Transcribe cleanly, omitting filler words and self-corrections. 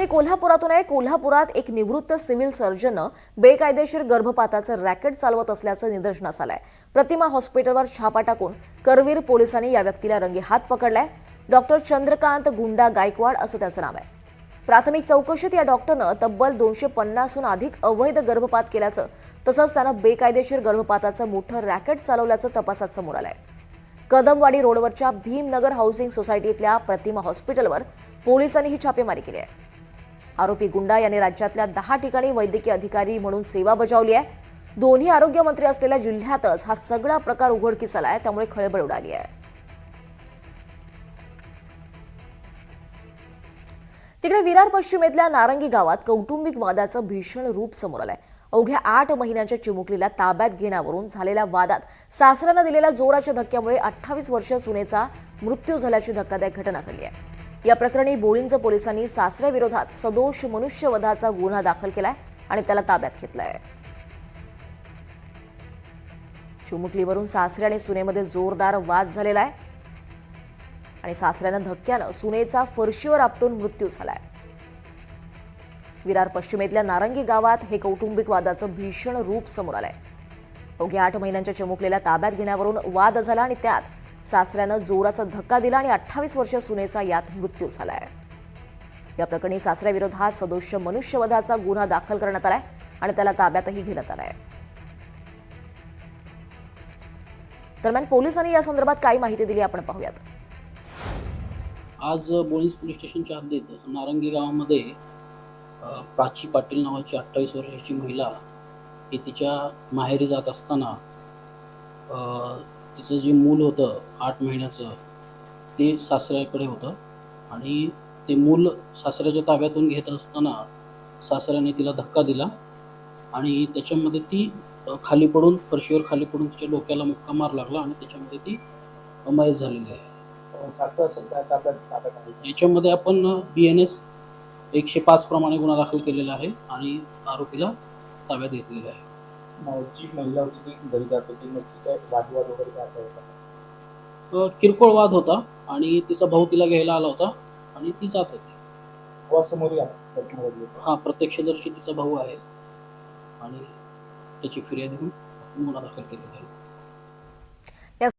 कोल्हापुरातून आहे. कोल्हापुरात एक निवृत्त सिव्हिल सर्जननं बेकायदेशीर गर्भपाताचं रॅकेट चालवत असल्याचं निदर्शनास आलंय. प्रतिमा हॉस्पिटलवर छापा टाकून करवीर पोलिसांनी या व्यक्तीला रंगेहात पकडलाय. डॉक्टर चंद्रकांत गुंडा गायकवाड असं त्याचं नाव आहे. प्राथमिक चौकशीत या डॉक्टरनं तब्बल 250हून अधिक अवैध गर्भपात केल्याचं तसंच त्यानं बेकायदेशीर गर्भपाताचं मोठं रॅकेट चालवल्याचं तपासात समोर आलंय. कदमवाडी रोडवरच्या भीमनगर हाऊसिंग सोसायटीतल्या प्रतिमा हॉस्पिटलवर पोलिसांनी ही छापेमारी केली आहे. आरोपी गुंडा यांनी राज्यातल्या 10 ठिकाणी वैद्यकीय अधिकारी म्हणून सेवा बजावली आहे. दोन्ही आरोग्यमंत्री असलेल्या जिल्ह्यातच हा सगळा प्रकार उघडकीस आलाय, त्यामुळे खळबळ उडाली आहे. तिकडे विरार पश्चिमेतल्या नारंगी गावात कौटुंबिक वादाचं भीषण रूप समोर आलंय. अवघ्या 8 महिन्यांच्या चिमुकलीला ताब्यात घेण्यावरून झालेल्या वादात सासऱ्यानं दिलेल्या जोराच्या धक्क्यामुळे 28 वर्षीय सुनेचा मृत्यू झाल्याची धक्कादायक घटना घडली आहे. या प्रकरणी बोळिंज पोलिसांनी सासऱ्याविरोधात सदोष मनुष्यवधाचा गुन्हा दाखल केलाय आणि त्याला ताब्यात घेतलाय. चिमुकलीवरून सासरे आणि सुनेमध्ये जोरदार वाद झालेला आहे आणि सासऱ्यानं धक्क्यानं सुनेचा फरशीवर आपटून मृत्यू झालाय. विरार पश्चिमेतल्या नारंगी गावात हे कौटुंबिक वादाचं भीषण रूप समोर आलंय. अवघ्या 8 महिन्यांच्या चिमुकलीला ताब्यात घेण्यावरून वाद झाला आणि त्यात सासऱ्यानं जोराचा धक्का दिला आणि 28 वर्षीय सुनेचा यात मृत्यू झालाय. या प्रकरणी सासऱ्याविरोधात सदोष मनुष्यवधाचा गुन्हा दाखल करण्यात आलाय आणि त्याला ताब्यातही घेण्यात आलाय. दरम्यान पोलिसांनी या संदर्भात काय माहिती दिली आपण पाहूयात. आज बोळिंज पोलीस स्टेशनच्या हद्दीत नारंगी गावामध्ये प्राची पाटील नावाची 28 वर्षाची महिला ही तिच्या माहेरी जात असताना तिचं जे मूल होतं 8 महिन्याचं ते सासऱ्याकडे होतं आणि ते मूल सासऱ्याच्या ताब्यातून घेत असताना सासऱ्याने तिला धक्का दिला आणि त्याच्यामध्ये ती खाली पडून फरशीवर खाली पडून तिच्या डोक्याला मुक्का मार लागला आणि त्याच्यामध्ये ती मयत झालेली आहे. याच्यामध्ये आपण BNS 105 प्रमाणे गुन्हा दाखल केलेला आहे आणि आरोपीला ताब्यात घेतलेला आहे. जी महिला होती ती घरी जात होती, मग काय वादविवाद वगैरे काय असा होता? किरकोळ वाद होता आणि तिचा भाऊ तिला घ्यायला आला होता आणि ती जात होती. समोर हा प्रत्यक्षदर्शी तिचा भाऊ आहे आणि त्याची फिर्याद घेऊन गुन्हा दाखल केलेला आहे.